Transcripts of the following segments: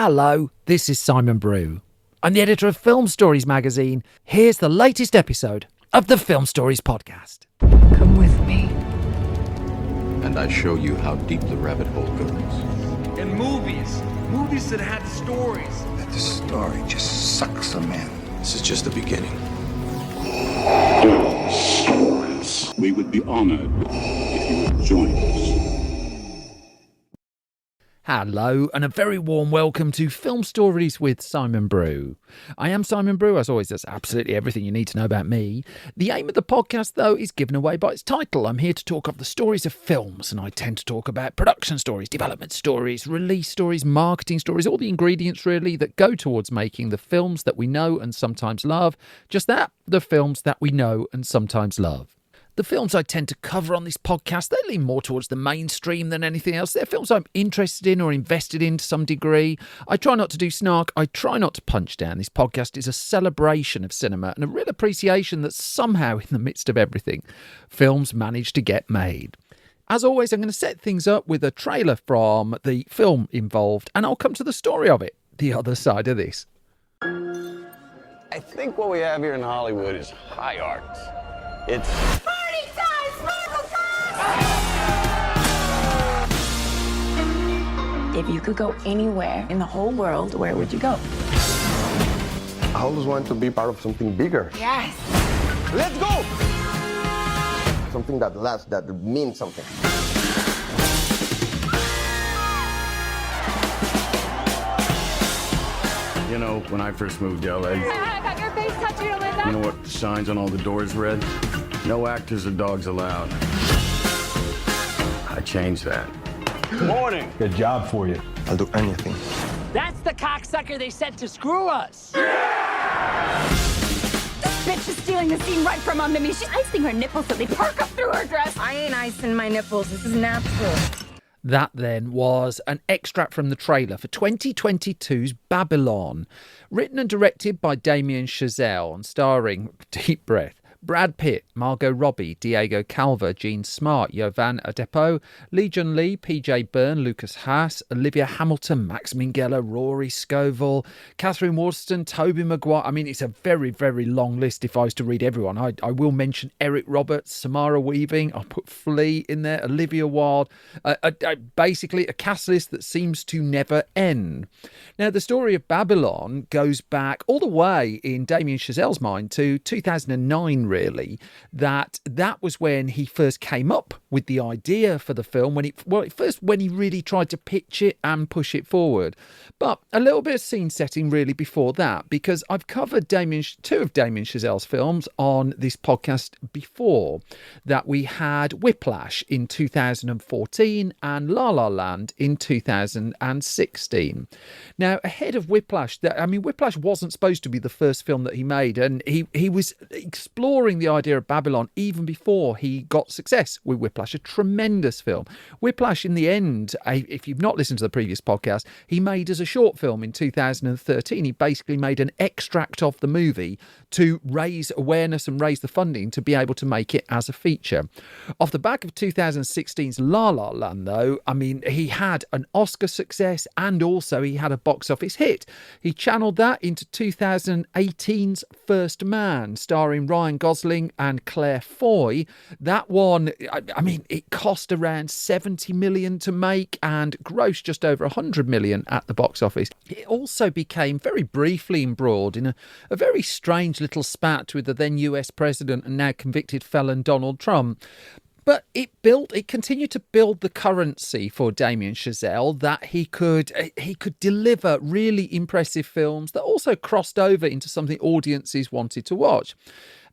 Hello, this is Simon Brew. I'm the editor of Film Stories magazine. Here's the latest episode of the Film Stories podcast. Come with me. And I show you how deep the rabbit hole goes. And movies that had stories. That the story just sucks them in. This is just the beginning. Film Stories. We would be honored if you would join us. Hello, and a very warm welcome to Film Stories with Simon Brew. I am Simon Brew, as always. That's absolutely everything you need to know about me. The aim of the podcast, though, is given away by its title. I'm here to talk of the stories of films, and I tend to talk about production stories, development stories, release stories, marketing stories, all the ingredients, really, that go towards making the films that we know and sometimes love. Just that, the films that we know and sometimes love. The films I tend to cover on this podcast, they lean more towards the mainstream than anything else. They're films I'm interested in or invested in to some degree. I try not to do snark. I try not to punch down. This podcast is a celebration of cinema and a real appreciation that somehow, in the midst of everything, films manage to get made. As always, I'm going to set things up with a trailer from the film involved, and I'll come to the story of it, the other side of this. I think what we have here in Hollywood is high art. It's party time! Sparkle time! If you could go anywhere in the whole world, where would you go? I always want to be part of something bigger. Yes! Let's go! Something that lasts, that means something. You know, when I first moved to LA, I got your face tattooed on my back. you know what signs on all the doors read? No actors or dogs allowed. I changed that. Morning. Good job for you. I'll do anything. That's the cocksucker they sent to screw us. This bitch is stealing the scene right from under me. She's icing her nipples so they perk up through her dress. I ain't icing my nipples. This is natural. That then was an extract from the trailer for 2022's Babylon, written and directed by Damien Chazelle and starring, deep breath, Brad Pitt, Margot Robbie, Diego Calva, Jean Smart, Yovan Adepo, Lee Jun Lee, PJ Byrne, Lucas Haas, Olivia Hamilton, Max Minghella, Rory Scovel, Catherine Waterston, Tobey Maguire. I mean, it's a very, very long list if I was to read everyone. I will mention Eric Roberts, Samara Weaving, I'll put Flea in there, Olivia Wilde, basically a cast list that seems to never end. Now, the story of Babylon goes back all the way in Damien Chazelle's mind to 2009, really. That was when he first came up with the idea for the film, when he really tried to pitch it and push it forward. But a little bit of scene setting really before that, because I've covered two of Damien Chazelle's films on this podcast before. That we had Whiplash in 2014 and La La Land in 2016. Now, ahead of Whiplash, Whiplash wasn't supposed to be the first film that he made, and he was exploring the idea of Babylon even before he got success with Whiplash, a tremendous film. Whiplash, in the end, if you've not listened to the previous podcast, he made as a short film in 2013. He basically made an extract of the movie to raise awareness and raise the funding to be able to make it as a feature. Off the back of 2016's La La Land, though, he had an Oscar success and also he had a box office hit. He channeled that into 2018's First Man, starring Ryan Gosling and Claire Foy. That one, it cost around 70 million to make and grossed just over 100 million at the box office. It also became very briefly embroiled in a very strange little spat with the then US president and now convicted felon Donald Trump. But it continued to build the currency for Damien Chazelle that he could deliver really impressive films that also crossed over into something audiences wanted to watch.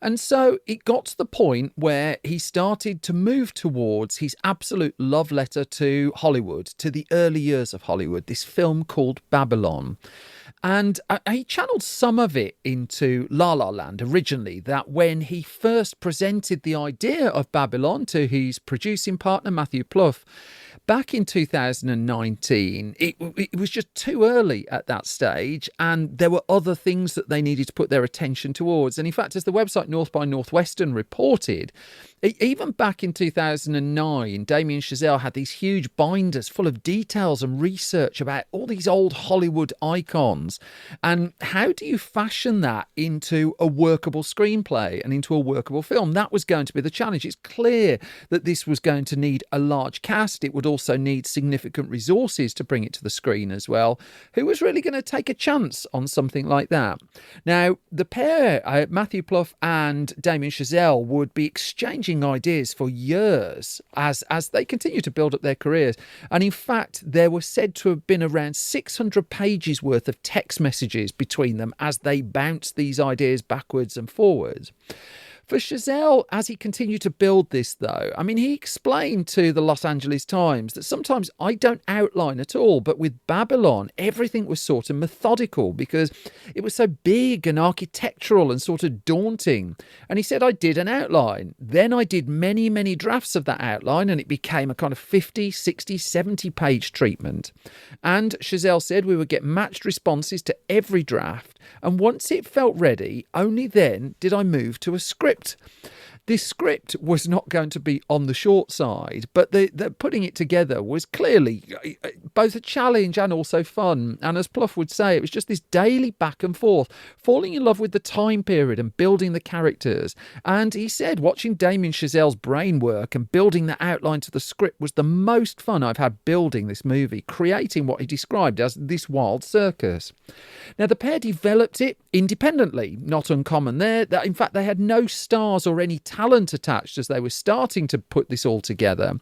And so it got to the point where he started to move towards his absolute love letter to Hollywood, to the early years of Hollywood, this film called Babylon. And he channeled some of it into La La Land originally, that when he first presented the idea of Babylon to his producing partner, Matthew Plouffe, Back in 2019, it was just too early at that stage, and there were other things that they needed to put their attention towards. And in fact, as the website North by Northwestern reported, even back in 2009, Damien Chazelle had these huge binders full of details and research about all these old Hollywood icons. And how do you fashion that into a workable screenplay and into a workable film? That was going to be the challenge. It's clear that this was going to need a large cast. It would also need significant resources to bring it to the screen as well. Who was really going to take a chance on something like that? Now, the pair, Matthew Plouffe and Damien Chazelle, would be exchanging ideas for years as they continue to build up their careers. And in fact, there were said to have been around 600 pages worth of text messages between them as they bounced these ideas backwards and forwards. For Chazelle, as he continued to build this, though, I mean, he explained to the Los Angeles Times that sometimes I don't outline at all, but with Babylon, everything was sort of methodical because it was so big and architectural and sort of daunting. And he said, I did an outline. Then I did many, many drafts of that outline, and it became a kind of 50, 60, 70 page treatment. And Chazelle said we would get matched responses to every draft. And once it felt ready, only then did I move to a script. This script was not going to be on the short side, but the putting it together was clearly both a challenge and also fun. And as Plouffe would say, it was just this daily back and forth, falling in love with the time period and building the characters. And he said watching Damien Chazelle's brain work and building the outline to the script was the most fun I've had building this movie, creating what he described as this wild circus. Now, the pair developed it independently, not uncommon there. In fact, they had no stars or any talent attached as they were starting to put this all together.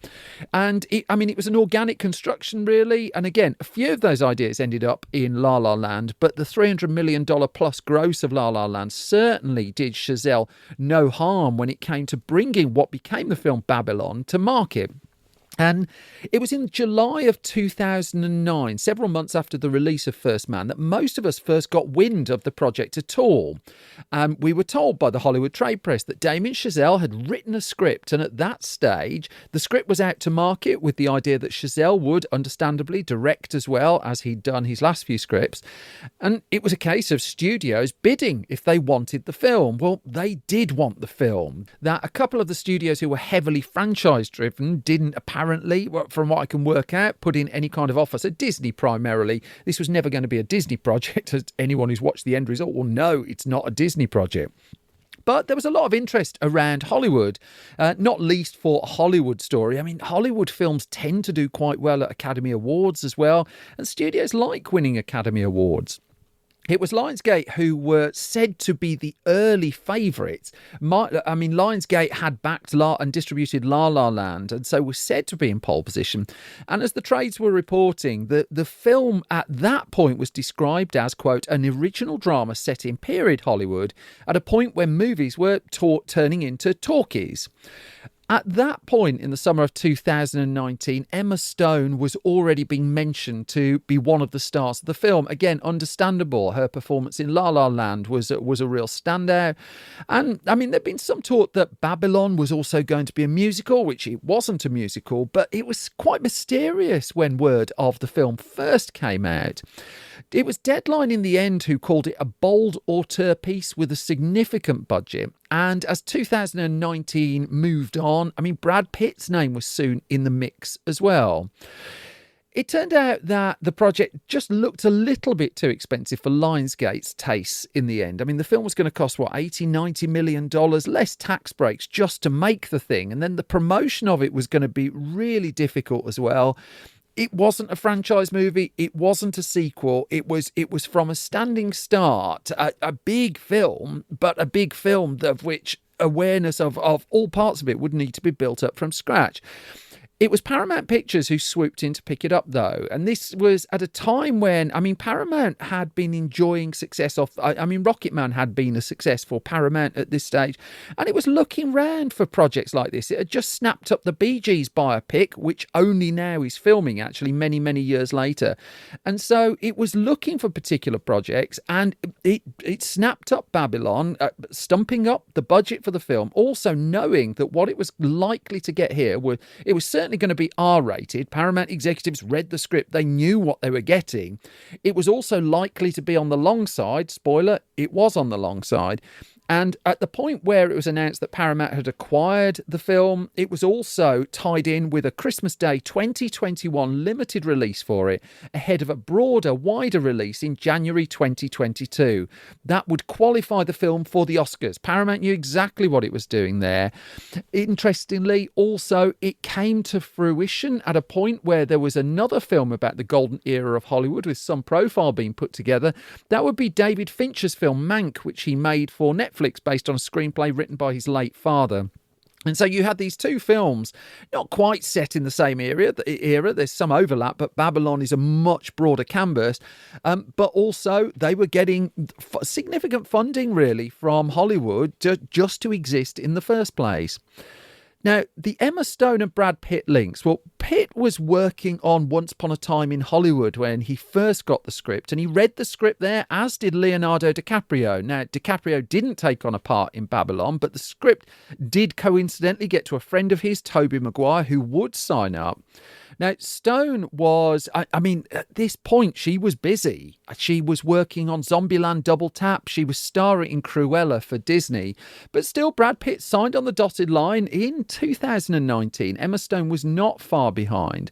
And it was an organic construction, really. And again, a few of those ideas ended up in La La Land, but the $300 million plus gross of La La Land certainly did Chazelle no harm when it came to bringing what became the film Babylon to market. And it was in July of 2009, several months after the release of First Man, that most of us first got wind of the project at all. We were told by the Hollywood trade press that Damien Chazelle had written a script, and at that stage, the script was out to market with the idea that Chazelle would, understandably, direct as well as he'd done his last few scripts. And it was a case of studios bidding if they wanted the film. Well, they did want the film. That a couple of the studios who were heavily franchise-driven didn't apparently, from what I can work out, put in any kind of offer. So Disney primarily. This was never going to be a Disney project, as anyone who's watched the end result will know it's not a Disney project. But there was a lot of interest around Hollywood, not least for a Hollywood story. I mean, Hollywood films tend to do quite well at Academy Awards as well, and studios like winning Academy Awards. It was Lionsgate who were said to be the early favourites. Lionsgate had backed and distributed La La Land, and so was said to be in pole position. And as the trades were reporting, the film at that point was described as, quote, an original drama set in period Hollywood at a point when movies were turning into talkies. At that point in the summer of 2019, Emma Stone was already being mentioned to be one of the stars of the film. Again, understandable. Her performance in La La Land was a real standout. And, there'd been some talk that Babylon was also going to be a musical, which it wasn't a musical, but it was quite mysterious when word of the film first came out. It was Deadline in the end who called it a bold auteur piece with a significant budget. And as 2019 moved on, Brad Pitt's name was soon in the mix as well. It turned out that the project just looked a little bit too expensive for Lionsgate's tastes in the end. The film was going to cost, $80-90 million, less tax breaks just to make the thing. And then the promotion of it was going to be really difficult as well. It wasn't a franchise movie. It wasn't a sequel. It was from a standing start, a big film, but a big film of which awareness of all parts of it would need to be built up from scratch. It was Paramount Pictures who swooped in to pick it up, though. And this was at a time when, Paramount had been enjoying success Rocketman had been a success for Paramount at this stage. And it was looking round for projects like this. It had just snapped up the Bee Gees biopic, which only now is filming, actually, many, many years later. And so it was looking for particular projects, and it snapped up Babylon, stumping up the budget for the film, also knowing that what it was likely to get here it was certainly certainly going to be R-rated. Paramount executives read the script. They knew what they were getting. It was also likely to be on the long side. Spoiler, it was on the long side. And at the point where it was announced that Paramount had acquired the film, it was also tied in with a Christmas Day 2021 limited release for it, ahead of a broader, wider release in January 2022. That would qualify the film for the Oscars. Paramount knew exactly what it was doing there. Interestingly, also, it came to fruition at a point where there was another film about the golden era of Hollywood with some profile being put together. That would be David Fincher's film Mank, which he made for Netflix, based on a screenplay written by his late father. And so you had these two films, not quite set in the same era. There's some overlap, but Babylon is a much broader canvas. But also they were getting significant funding, really, from Hollywood just to exist in the first place. Now, the Emma Stone and Brad Pitt links. Well, Pitt was working on Once Upon a Time in Hollywood when he first got the script, and he read the script there, as did Leonardo DiCaprio. Now, DiCaprio didn't take on a part in Babylon, but the script did coincidentally get to a friend of his, Tobey Maguire, who would sign up. Now, Stone was, I mean, at this point, she was busy. She was working on Zombieland Double Tap. She was starring in Cruella for Disney. But still, Brad Pitt signed on the dotted line in 2019. Emma Stone was not far behind.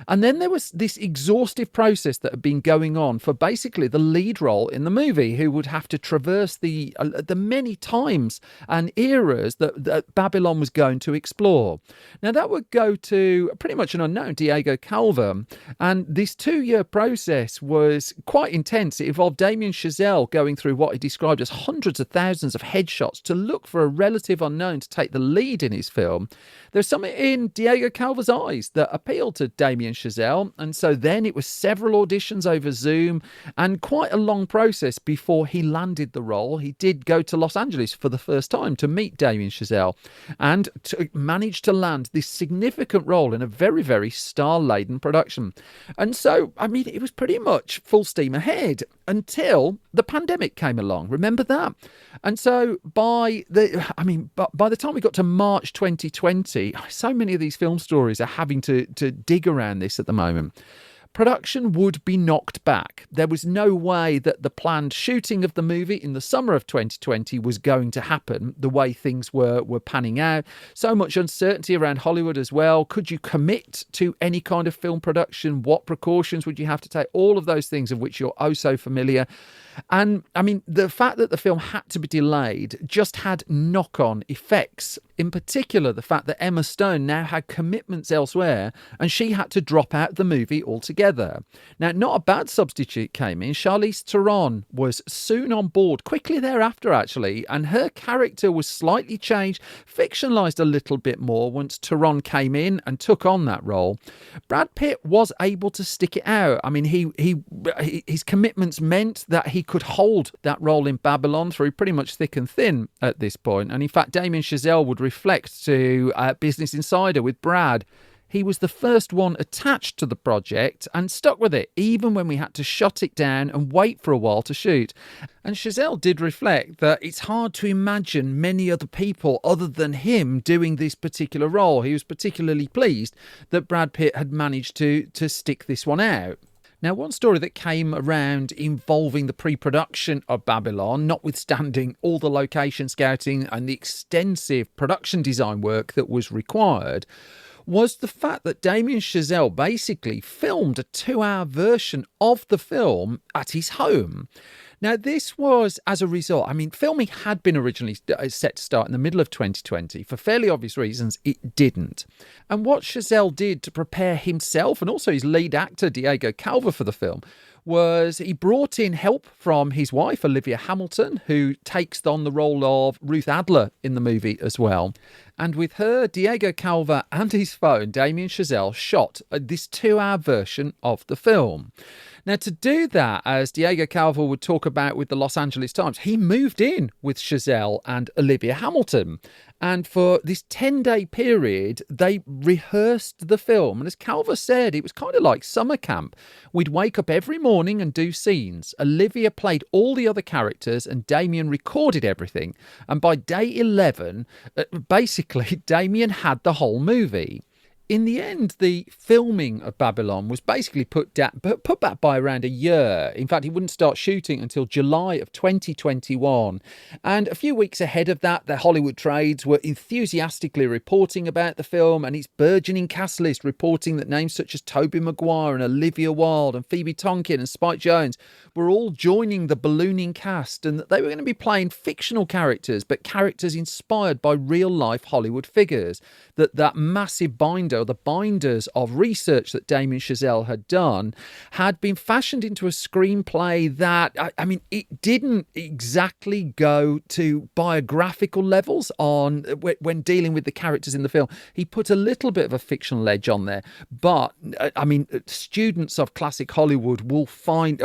And then there was this exhaustive process that had been going on for basically the lead role in the movie, who would have to traverse the many times and eras that Babylon was going to explore. Now, that would go to pretty much an unknown, Diego Calva. And this 2-year process was quite intense. It involved Damien Chazelle going through what he described as hundreds of thousands of headshots to look for a relative unknown to take the lead in his film. There's something in Diego Calva's eyes that appealed to Damien Chazelle, and so then it was several auditions over Zoom and quite a long process before he landed the role. He did go to Los Angeles for the first time to meet Damien Chazelle and to manage to land this significant role in a very, very star-laden production. And so, I mean, it was pretty much full steam ahead until the pandemic came along. Remember that? And so by the time we got to March 2020, so many of these film stories are having to dig around this at the moment. Production would be knocked back. There was no way that the planned shooting of the movie in the summer of 2020 was going to happen the way things were panning out. So much uncertainty around Hollywood as well. Could you commit to any kind of film production? What precautions would you have to take? All of those things of which you're oh so familiar. And I mean, the fact that the film had to be delayed just had knock-on effects. In particular, the fact that Emma Stone now had commitments elsewhere and she had to drop out the movie altogether. Now, not a bad substitute came in. Charlize Theron was soon on board, quickly thereafter actually, and her character was slightly changed, fictionalised a little bit more once Theron came in and took on that role. Brad Pitt was able to stick it out. I mean, his commitments meant that he could hold that role in Babylon through pretty much thick and thin at this point. And in fact, Damien Chazelle would reflect to Business Insider with Brad. He was the first one attached to the project and stuck with it, even when we had to shut it down and wait for a while to shoot. And Chazelle did reflect that it's hard to imagine many other people other than him doing this particular role. He was particularly pleased that Brad Pitt had managed to stick this one out. Now, one story that came around involving the pre-production of Babylon, notwithstanding all the location scouting and the extensive production design work that was required, was the fact that Damien Chazelle basically filmed a 2-hour version of the film at his home. Now, this was as a result. I mean, filming had been originally set to start in the middle of 2020. For fairly obvious reasons, it didn't. And what Chazelle did to prepare himself and also his lead actor, Diego Calva, for the film was he brought in help from his wife, Olivia Hamilton, who takes on the role of Ruth Adler in the movie as well. And with her, Diego Calva and his phone, Damien Chazelle shot this 2-hour version of the film. Now, to do that, as Diego Calva would talk about with the Los Angeles Times, he moved in with Chazelle and Olivia Hamilton. And for this 10-day period, they rehearsed the film. And as Calva said, it was kind of like summer camp. We'd wake up every morning and do scenes. Olivia played all the other characters and Damien recorded everything. And by day 11, basically, Damien had the whole movie. In the end, the filming of Babylon was basically put back by around a year. In fact, he wouldn't start shooting until July of 2021. And a few weeks ahead of that, the Hollywood trades were enthusiastically reporting about the film, and its burgeoning cast list reporting that names such as Tobey Maguire and Olivia Wilde and Phoebe Tonkin and Spike Jonze were all joining the ballooning cast, and that they were going to be playing fictional characters, but characters inspired by real-life Hollywood figures. That massive binder, or the binders of research that Damien Chazelle had done, had been fashioned into a screenplay that, I mean, it didn't exactly go to biographical levels on when dealing with the characters in the film. He put a little bit of a fictional edge on there, but I mean, students of classic Hollywood will find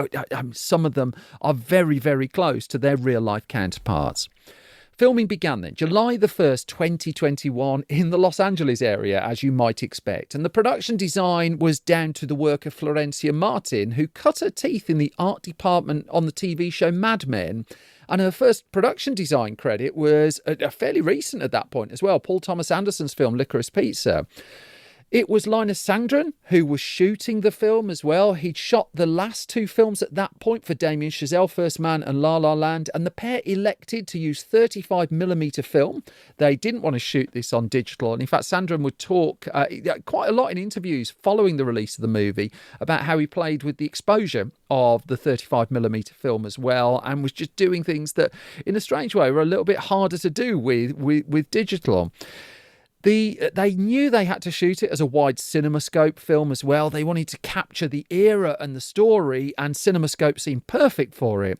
some of them are very, very close to their real life counterparts. Filming began then, July the 1st, 2021, in the Los Angeles area, as you might expect. And the production design was down to the work of Florencia Martin, who cut her teeth in the art department on the TV show Mad Men. And her first production design credit was fairly recent at that point as well, Paul Thomas Anderson's film Licorice Pizza. It was Linus Sandgren who was shooting the film as well. He'd shot the last two films at that point for Damien Chazelle, First Man and La La Land, and the pair elected to use 35mm film. They didn't want to shoot this on digital, and in fact Sandgren would talk quite a lot in interviews following the release of the movie about how he played with the exposure of the 35mm film as well, and was just doing things that in a strange way were a little bit harder to do with digital. They knew they had to shoot it as a wide CinemaScope film as well. They wanted to capture the era and the story, and CinemaScope seemed perfect for it.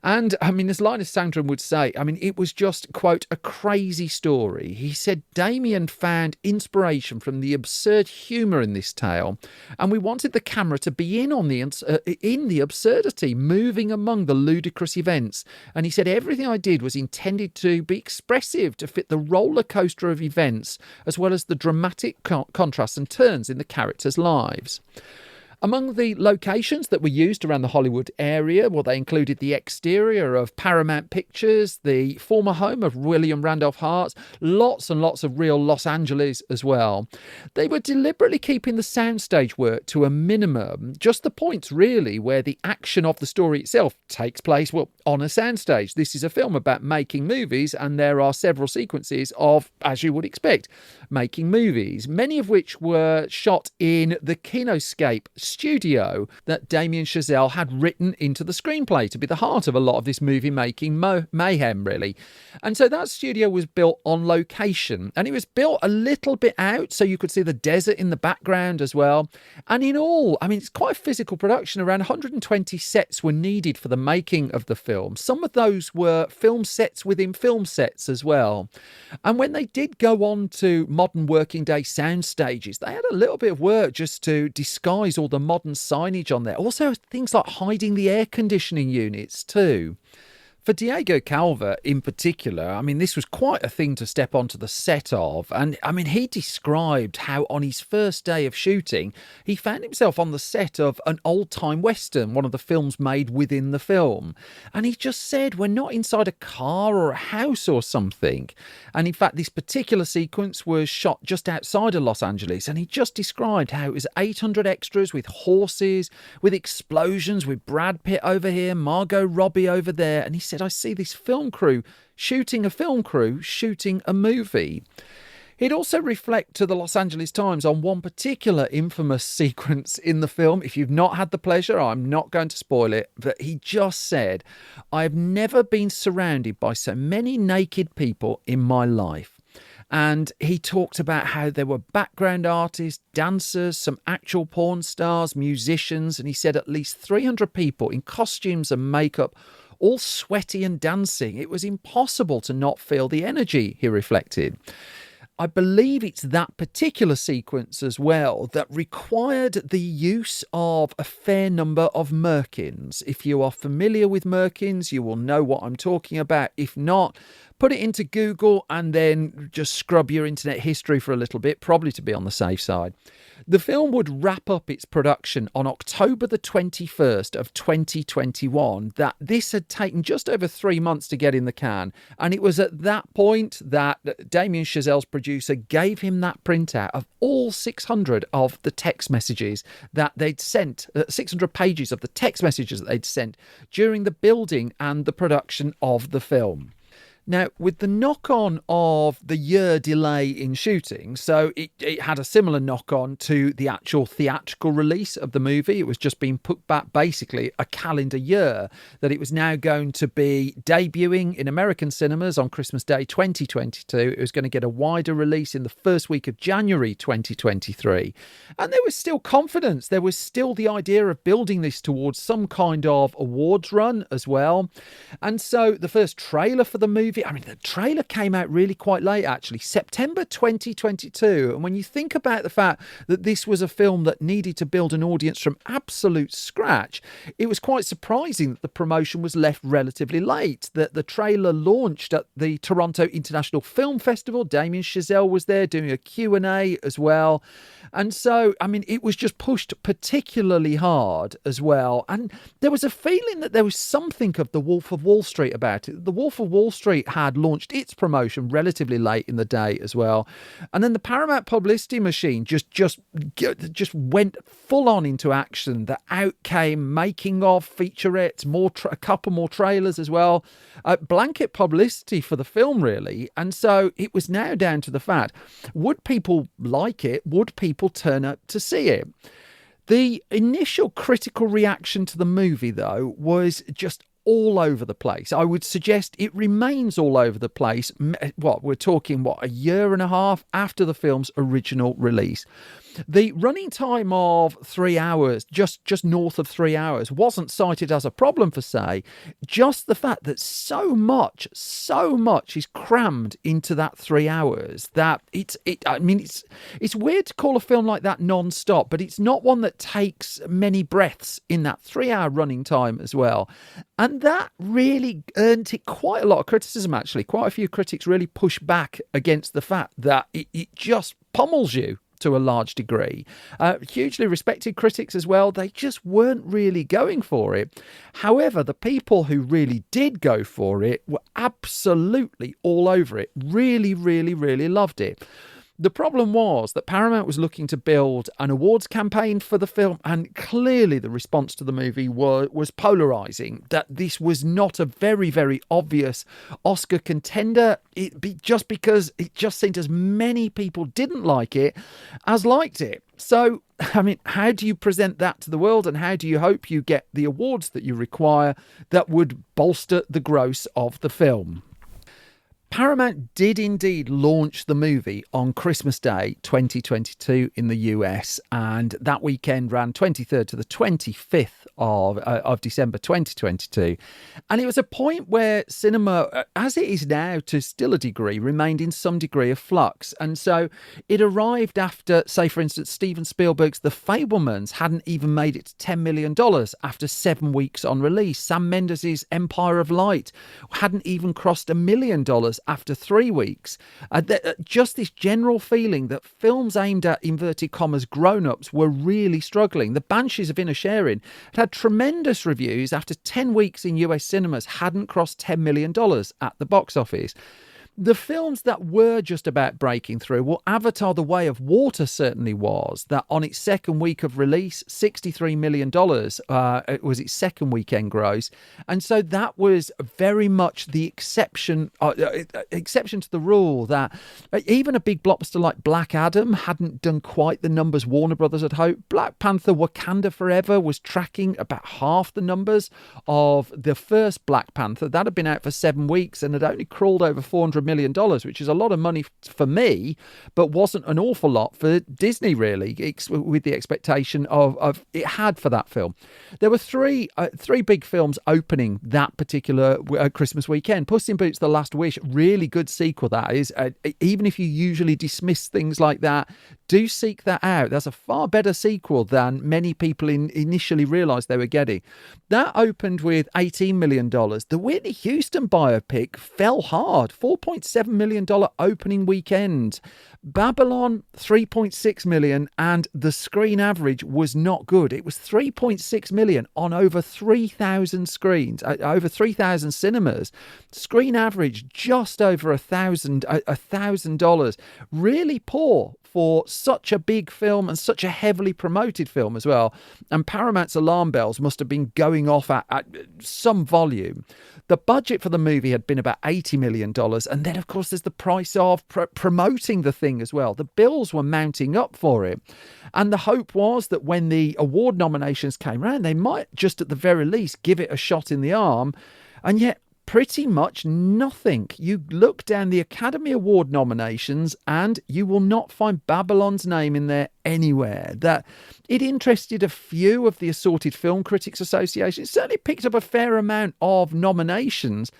And, I mean, as Linus Sandgren would say, I mean, it was just, quote, a crazy story. He said Damien found inspiration from the absurd humour in this tale, and we wanted the camera to be in the absurdity, moving among the ludicrous events. And he said everything I did was intended to be expressive, to fit the roller coaster of events, as well as the dramatic contrasts and turns in the characters' lives. Among the locations that were used around the Hollywood area, well, they included the exterior of Paramount Pictures, the former home of William Randolph Hearst, lots and lots of real Los Angeles as well. They were deliberately keeping the soundstage work to a minimum, just the points really where the action of the story itself takes place, well, on a soundstage. This is a film about making movies, and there are several sequences of, as you would expect, making movies, many of which were shot in the Kinoscape studio that Damien Chazelle had written into the screenplay to be the heart of a lot of this movie making mayhem, really. And so that studio was built on location, and it was built a little bit out so you could see the desert in the background as well. And in all, I mean, it's quite a physical production. Around 120 sets were needed for the making of the film. Some of those were film sets within film sets as well. And when they did go on to modern working day sound stages, they had a little bit of work just to disguise all the modern signage on there. Also things like hiding the air conditioning units too. For Diego Calva in particular, I mean, this was quite a thing to step onto the set of. And I mean, he described how on his first day of shooting, he found himself on the set of an old-time Western, one of the films made within the film. And he just said, we're not inside a car or a house or something. And in fact, this particular sequence was shot just outside of Los Angeles. And he just described how it was 800 extras with horses, with explosions, with Brad Pitt over here, Margot Robbie over there. And he said, I see this film crew shooting a movie. He'd also reflect to the Los Angeles Times on one particular infamous sequence in the film. If you've not had the pleasure, I'm not going to spoil it, but he just said, I've never been surrounded by so many naked people in my life. And he talked about how there were background artists, dancers, some actual porn stars, musicians, and he said at least 300 people in costumes and makeup, all sweaty and dancing. It was impossible to not feel the energy, he reflected. I believe it's that particular sequence as well that required the use of a fair number of merkins. If you are familiar with merkins, you will know what I'm talking about. If not, put it into Google and then just scrub your internet history for a little bit, probably to be on the safe side. The film would wrap up its production on October the 21st of 2021. That this had taken just over 3 months to get in the can. And it was at that point that Damien Chazelle's producer gave him that printout of all 600 of the text messages that they'd sent, 600 pages of the text messages that they'd sent during the building and the production of the film. Now, with the knock-on of the year delay in shooting, so it had a similar knock-on to the actual theatrical release of the movie. It was just being put back basically a calendar year, that it was now going to be debuting in American cinemas on Christmas Day 2022. It was going to get a wider release in the first week of January 2023. And there was still confidence. There was still the idea of building this towards some kind of awards run as well. And so the first trailer for the movie, I mean, the trailer came out really quite late, actually, September 2022. And when you think about the fact that this was a film that needed to build an audience from absolute scratch, it was quite surprising that the promotion was left relatively late, that the trailer launched at the Toronto International Film Festival. Damien Chazelle was there doing a Q&A as well. And so, I mean, it was just pushed particularly hard as well. And there was a feeling that there was something of The Wolf of Wall Street about it. The Wolf of Wall Street had launched its promotion relatively late in the day as well. And then the Paramount publicity machine just went full on into action. The out came making of featurettes, a couple more trailers as well. Blanket publicity for the film, really. And so it was now down to the fact, would people like it? Would people turn up to see it? The initial critical reaction to the movie, though, was just all over the place. I would suggest it remains all over the place. We're talking, a year and a half after the film's original release. The running time of 3 hours, just north of 3 hours, wasn't cited as a problem for say. Just the fact that so much is crammed into that 3 hours that it's weird to call a film like that non-stop, but it's not one that takes many breaths in that 3 hour running time as well. And that really earned it quite a lot of criticism, actually. Quite a few critics really pushed back against the fact that it just pummels you to a large degree. Hugely respected critics as well, they just weren't really going for it. However, the people who really did go for it were absolutely all over it. Really, really, really loved it. The problem was that Paramount was looking to build an awards campaign for the film, and clearly the response to the movie was polarising, that this was not a very, very obvious Oscar contender, just because it just seemed as many people didn't like it as liked it. So, I mean, how do you present that to the world, and how do you hope you get the awards that you require that would bolster the gross of the film? Paramount did indeed launch the movie on Christmas Day 2022 in the US, and that weekend ran 23rd to the 25th of December 2022. And it was a point where cinema, as it is now to still a degree, remained in some degree of flux. And so it arrived after, say, for instance, Steven Spielberg's The Fabelmans hadn't even made it to $10 million after 7 weeks on release. Sam Mendes' Empire of Light hadn't even crossed $1 million after 3 weeks. Just this general feeling that films aimed at, inverted commas, grown-ups were really struggling. The Banshees of Inisherin had tremendous reviews after 10 weeks in US cinemas, hadn't crossed $10 million at the box office. The films that were just about breaking through, well, Avatar The Way of Water certainly was, that on its second week of release, $63 million it was its second weekend gross. And so that was very much the exception to the rule, that even a big blockbuster like Black Adam hadn't done quite the numbers Warner Brothers had hoped. Black Panther Wakanda Forever was tracking about half the numbers of the first Black Panther. That had been out for 7 weeks and had only crawled over $400 million, which is a lot of money for me, but wasn't an awful lot for Disney, really, with the expectation of it had for that film. There were three big films opening that particular Christmas weekend. Puss in Boots: The Last Wish, really good sequel that is. Even if you usually dismiss things like that, Do seek that out. That's a far better sequel than many people initially realised they were getting. That opened with $18 million. The Whitney Houston biopic fell hard. $4.7 million opening weekend. Babylon, $3.6 million, and the screen average was not good. It was $3.6 million on over 3,000 screens, over 3,000 cinemas. Screen average just over $1,000. Really poor for such a big film and such a heavily promoted film as well. And Paramount's alarm bells must have been going off at some volume. The budget for the movie had been about $80 million. And then, of course, there's the price of promoting the thing as well. The bills were mounting up for it. And the hope was that when the award nominations came around, they might just at the very least give it a shot in the arm. And yet, pretty much nothing. You look down the Academy Award nominations and you will not find Babylon's name in there anywhere. That it interested a few of the Assorted Film Critics Association. It certainly picked up a fair amount of nominations,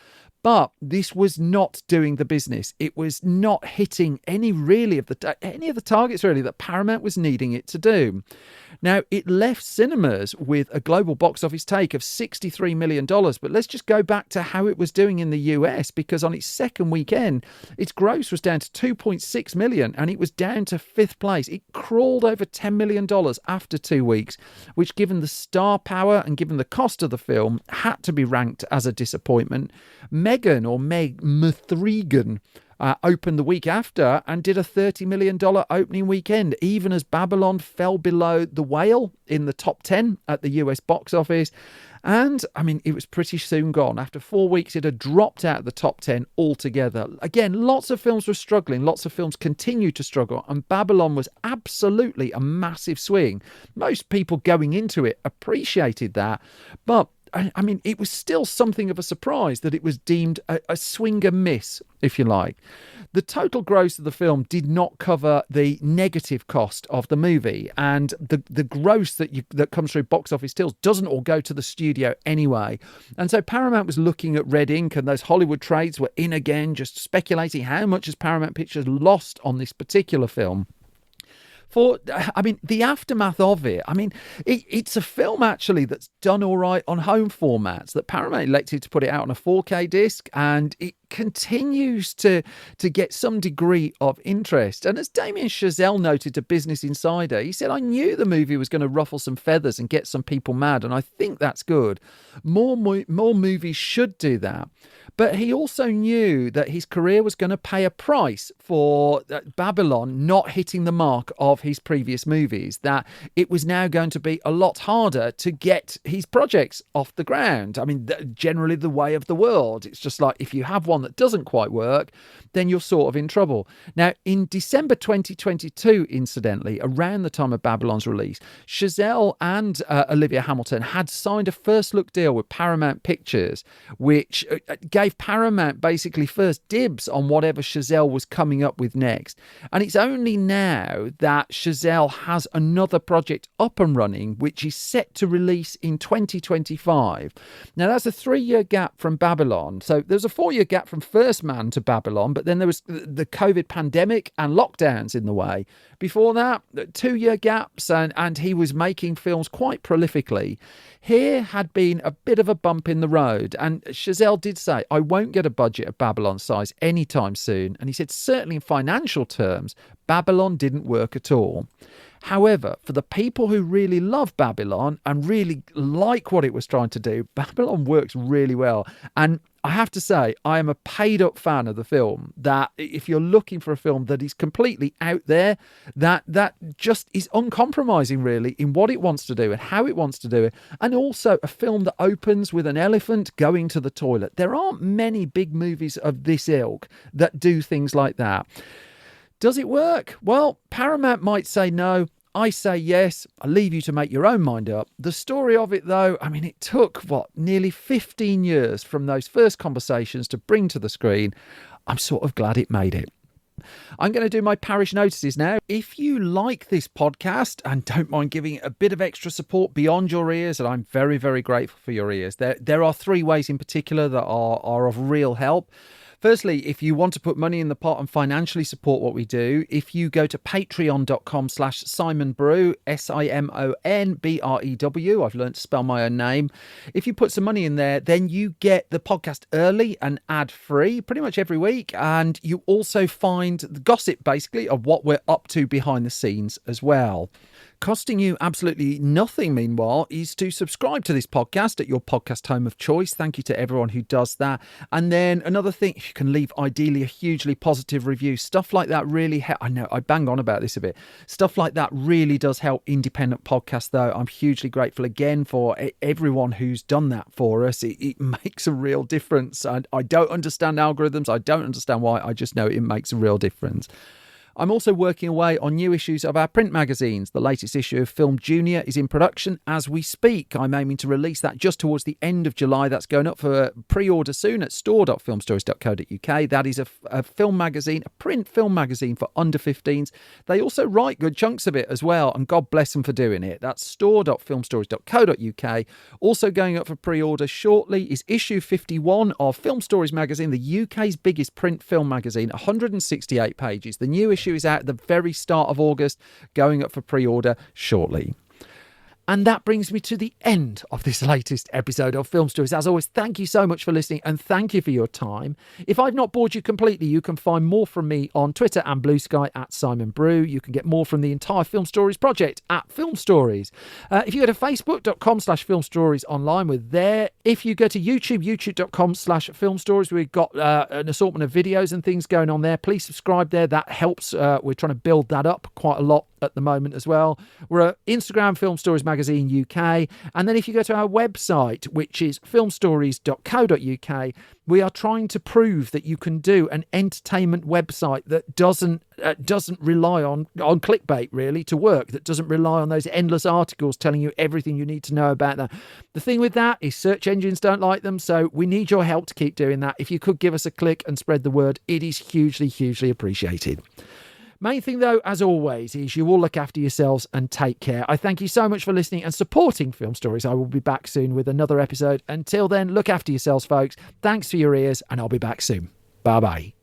but this was not doing the business. It was not hitting any of the targets really that Paramount was needing it to do. Now, it left cinemas with a global box office take of $63 million, but let's just go back to how it was doing in the US, because on its second weekend, its gross was down to $2.6 million, and it was down to fifth place. It crawled over $10 million after 2 weeks, which, given the star power and given the cost of the film, had to be ranked as a disappointment. Megan, or Meg Mithrigan, opened the week after and did a $30 million opening weekend, even as Babylon fell below The Whale in the top 10 at the US box office. And, I mean, it was pretty soon gone. After 4 weeks, it had dropped out of the top 10 altogether. Again, lots of films were struggling. Lots of films continued to struggle. And Babylon was absolutely a massive swing. Most people going into it appreciated that. But I mean, it was still something of a surprise that it was deemed a swinger miss, if you like. The total gross of the film did not cover the negative cost of the movie, and the gross that comes through box office tills doesn't all go to the studio anyway. And so Paramount was looking at red ink, and those Hollywood trades were in again, just speculating how much has Paramount Pictures lost on this particular film. The aftermath of it, it's a film actually that's done all right on home formats, that Paramount elected to put it out on a 4K disc, and it continues to get some degree of interest. And as Damien Chazelle noted to Business Insider, he said, "I knew the movie was going to ruffle some feathers and get some people mad, and I think that's good. More movies should do that." But he also knew that his career was going to pay a price for Babylon not hitting the mark of his previous movies, that it was now going to be a lot harder to get his projects off the ground. I mean, generally the way of the world. It's just like if you have one that doesn't quite work, then you're sort of in trouble. Now, in December 2022, incidentally, around the time of Babylon's release, Chazelle and Olivia Hamilton had signed a first look deal with Paramount Pictures, which gave Paramount basically first dibs on whatever Chazelle was coming up with next. And it's only now that Chazelle has another project up and running, which is set to release in 2025. Now, that's a 3-year gap from Babylon. So there's a 4-year gap from First Man to Babylon, but then there was the COVID pandemic and lockdowns in the way. Before that, 2-year gaps, and he was making films quite prolifically. Here had been a bit of a bump in the road, and Chazelle did say, "I won't get a budget of Babylon size anytime soon." And he said, certainly in financial terms, Babylon didn't work at all. However, for the people who really love Babylon and really like what it was trying to do, Babylon works really well. And I have to say, I am a paid-up fan of the film, that if you're looking for a film that is completely out there, that just is uncompromising, really, in what it wants to do and how it wants to do it, and also a film that opens with an elephant going to the toilet. There aren't many big movies of this ilk that do things like that. Does it work? Well, Paramount might say no. I say yes. I'll leave you to make your own mind up. The story of it, though, it took, nearly 15 years from those first conversations to bring to the screen. I'm sort of glad it made it. I'm going to do my parish notices now. If you like this podcast and don't mind giving it a bit of extra support beyond your ears, and I'm very, very grateful for your ears, there are 3 ways in particular that are of real help. Firstly, if you want to put money in the pot and financially support what we do, if you go to patreon.com/SimonBrew, SimonBrew, I've learned to spell my own name. If you put some money in there, then you get the podcast early and ad-free pretty much every week. And you also find the gossip, basically, of what we're up to behind the scenes as well. Costing you absolutely nothing, meanwhile, is to subscribe to this podcast at your podcast home of choice. Thank you to everyone who does that. And then another thing, you can leave ideally a hugely positive review. Stuff like that really I know I bang on about this a bit. Stuff like that really does help independent podcasts, though. I'm hugely grateful again for everyone who's done that for us. It makes a real difference. I don't understand algorithms. I don't understand why. I just know it makes a real difference. I'm also working away on new issues of our print magazines. The latest issue of Film Junior is in production as we speak. I'm aiming to release that just towards the end of July. That's going up for pre-order soon at store.filmstories.co.uk. That is a film magazine, a print film magazine for under 15s. They also write good chunks of it as well, and God bless them for doing it. That's store.filmstories.co.uk. Also going up for pre-order shortly is issue 51 of Film Stories magazine, the UK's biggest print film magazine, 168 pages. The new issue is out at the very start of August, going up for pre-order shortly. And that brings me to the end of this latest episode of Film Stories. As always, thank you so much for listening and thank you for your time. If I've not bored you completely, you can find more from me on Twitter and Blue Sky at Simon Brew. You can get more from the entire Film Stories project at Film Stories. If you go to facebook.com/Film Stories online, we're there. If you go to YouTube, youtube.com/Film Stories, we've got an assortment of videos and things going on there. Please subscribe there. That helps. We're trying to build that up quite a lot at the moment as well. We're at Instagram, Film Stories Magazine UK. And then if you go to our website, which is filmstories.co.uk, we are trying to prove that you can do an entertainment website that doesn't rely on clickbait, really, to work, that doesn't rely on those endless articles telling you everything you need to know about that. The thing with that is search engines don't like them, so we need your help to keep doing that. If you could give us a click and spread the word, it is hugely, hugely appreciated. Main thing, though, as always, is you all look after yourselves and take care. I thank you so much for listening and supporting Film Stories. I will be back soon with another episode. Until then, look after yourselves, folks. Thanks for your ears, and I'll be back soon. Bye-bye.